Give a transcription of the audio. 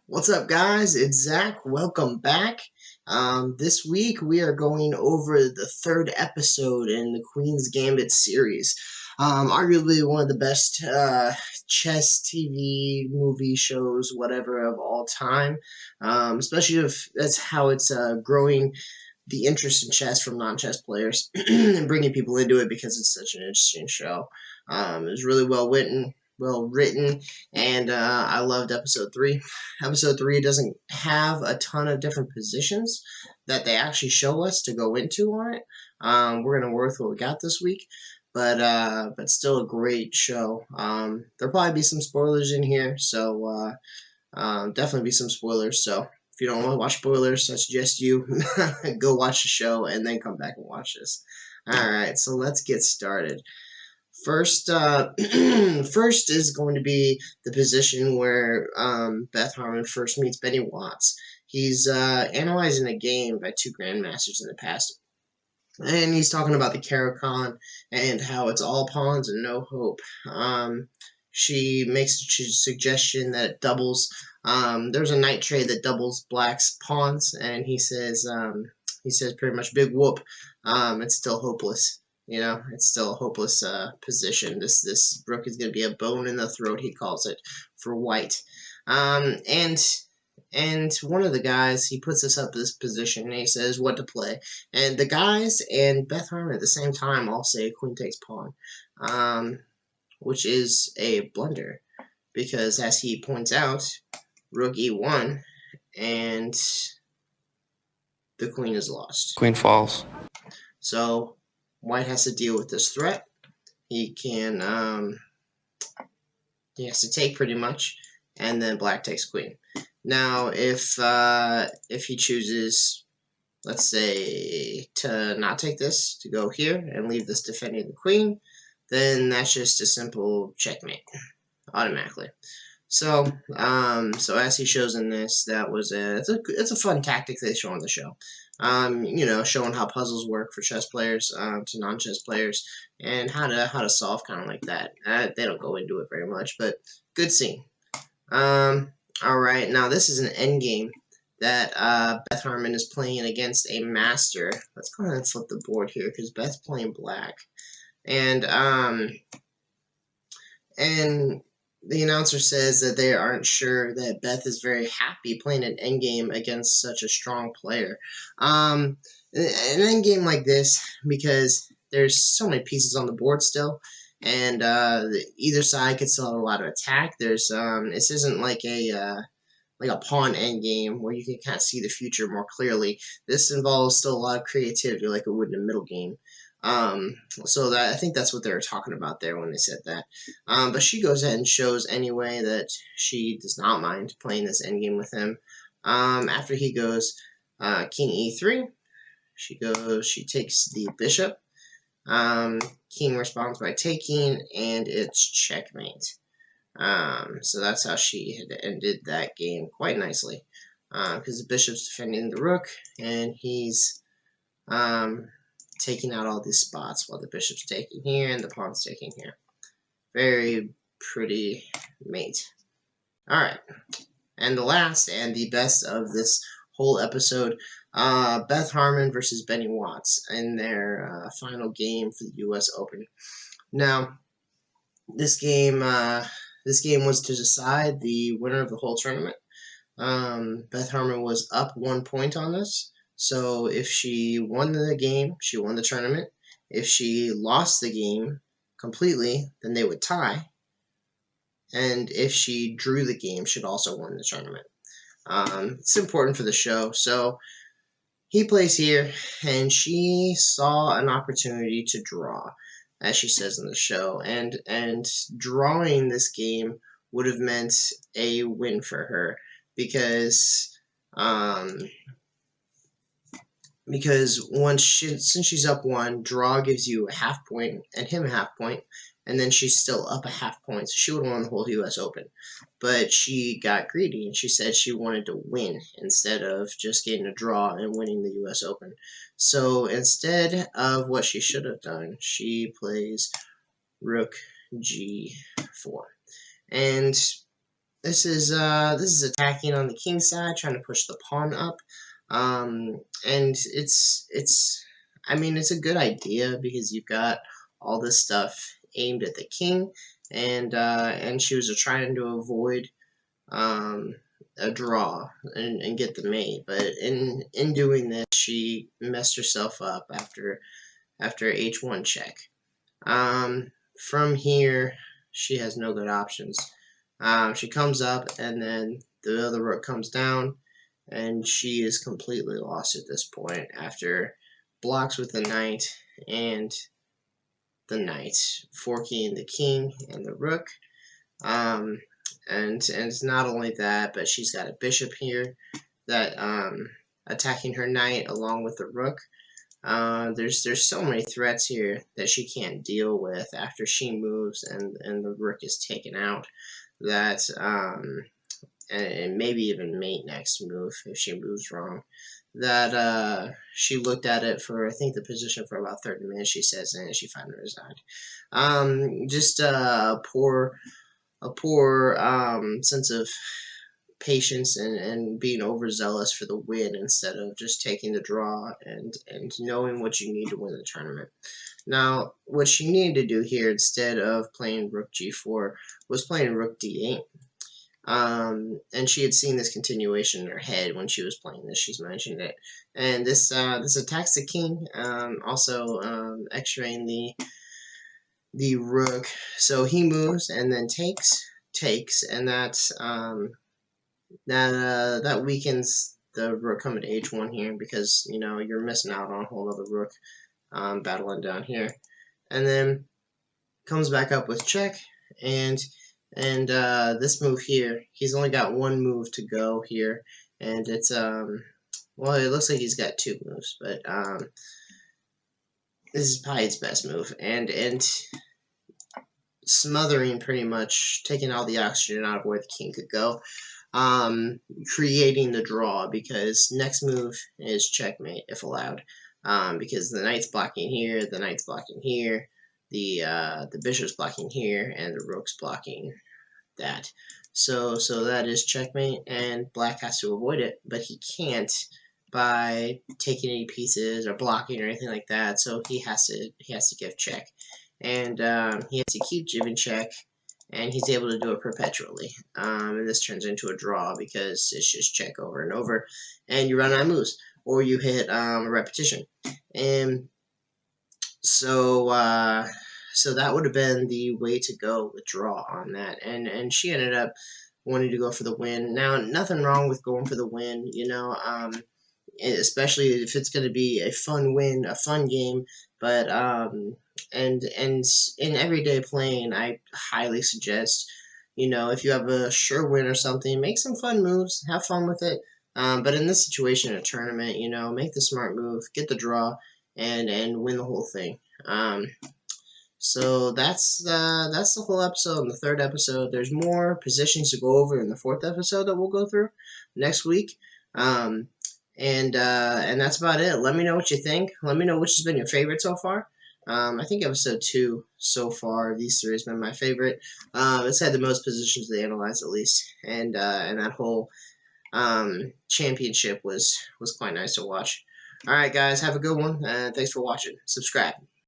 What's up, guys? It's Zach. Welcome back. This week we are going over the third episode in the Queen's Gambit series. Arguably one of the best chess TV movie shows, whatever, of all time. Especially if that's how it's growing the interest in chess from non-chess players and bringing people into it because it's such an interesting show. It was really well written, and I loved episode 3. Episode 3 doesn't have a ton of different positions that they actually show us to go into on it. We're gonna work with what we got this week, but still a great show. There'll probably be some spoilers in here, so definitely be some spoilers. So if you don't want to watch spoilers, I suggest you go watch the show and then come back and watch this. All right, so let's get started. First, first is going to be the position where Beth Harmon first meets Benny Watts. He's analyzing a game by two grandmasters in the past, and he's talking about the Caracon and how it's all pawns and no hope. She makes a suggestion that it doubles. There's a knight trade that doubles black's pawns, and he says pretty much big whoop. It's still hopeless. It's still a hopeless position. This rook is going to be a bone in the throat, he calls it, for white. And one of the guys, he puts us up this position, and he says what to play. And the guys and Beth Harmon at the same time all say queen takes pawn, which is a blunder, because as he points out, rook e1, and the queen is lost. Queen falls. So white has to deal with this threat. He has to take pretty much, and then black takes queen. Now, if he chooses, let's say, to not take this, to go here and leave this defending the queen, then that's just a simple checkmate, automatically. So as he shows in this, it's a fun tactic they show on the show. Showing how puzzles work for chess players to non-chess players, and how to solve kind of like that. They don't go into it very much, but good scene. All right, now this is an endgame that Beth Harmon is playing against a master. Let's go ahead and flip the board here because Beth's playing black, and the announcer says that they aren't sure that Beth is very happy playing an endgame against such a strong player. An endgame like this, because there's so many pieces on the board still, and either side could still have a lot of attack. This isn't like a pawn endgame where you can kind of see the future more clearly. This involves still a lot of creativity, like it would in a middle game. So I think that's what they were talking about there when they said that. But she goes ahead and shows anyway that she does not mind playing this endgame with him. After he goes king e3, she takes the bishop. King responds by taking, and it's checkmate. So that's how she had ended that game quite nicely, because the bishop's defending the rook, and he's taking out all these spots while the bishop's taking here and the pawn's taking here. Very pretty mate. Alright, and the last and the best of this whole episode, Beth Harmon versus Benny Watts in their final game for the U.S. Open. Now, this game was to decide the winner of the whole tournament. Beth Harmon was up 1 point on this. So if she won the game, she won the tournament. If she lost the game completely, then they would tie. And if she drew the game, she'd also win the tournament. It's important for the show. So he plays here, and she saw an opportunity to draw, as she says in the show. And drawing this game would have meant a win for her, because since she's up 1, draw gives you a half point and him a half point, and then she's still up a half point, so she would have won the whole U.S. Open. But she got greedy, and she said she wanted to win instead of just getting a draw and winning the U.S. Open. So instead of what she should have done, she plays rook g4. And this is attacking on the king side, trying to push the pawn up, and it's I mean it's a good idea because you've got all this stuff aimed at the king, and she was trying to avoid um, a draw and get the mate, but in doing this she messed herself up after h1 check. From here, she has no good options. She comes up, and then the other rook comes down, and she is completely lost at this point after blocks with the knight and the knight, forking the king and the rook. Um, and it's not only that, but she's got a bishop here that attacking her knight along with the rook. There's so many threats here that she can't deal with after she moves and the rook is taken out. That and maybe even mate next move if she moves wrong. That she looked at it for I think the position for about 30 minutes. She says, and she finally resigned. Just a poor sense of patience and being overzealous for the win instead of just taking the draw and knowing what you need to win the tournament. Now, what she needed to do here instead of playing rook g4 was playing rook d8. And she had seen this continuation in her head when she was playing this. She's mentioned it, and this attacks the king, also X-raying the rook. So he moves and then takes, and that weakens the rook coming to h1 here because you're missing out on a whole other rook battling down here, and then comes back up with check, and this move here, he's only got one move to go here, and it's well, it looks like he's got two moves, but this is probably his best move, and smothering, pretty much taking all the oxygen out of where the king could go, creating the draw, because next move is checkmate if allowed, because the knight's blocking here, the knight's blocking here, the bishop's blocking here, and the rook's blocking that. So that is checkmate, and black has to avoid it, but he can't by taking any pieces or blocking or anything like that. So he has to give check, and he has to keep giving check, and he's able to do it perpetually. And this turns into a draw because it's just check over and over, and you run out of moves, or you hit a repetition. And so that would have been the way to go with draw on that, and she ended up wanting to go for the win. Now, nothing wrong with going for the win, especially if it's going to be a fun win, a fun game. But and in everyday playing, I highly suggest, if you have a sure win or something, make some fun moves, have fun with it. But in this situation, a tournament, make the smart move, get the draw, and win the whole thing. So that's the whole episode. In the third episode, there's more positions to go over in the fourth episode that we'll go through next week. And that's about it. Let me know what you think. Let me know which has been your favorite so far. I think episode 2 so far of these three has been my favorite. It's had the most positions to analyze, at least, and that whole championship was quite nice to watch. All right, guys, have a good one, and thanks for watching. Subscribe.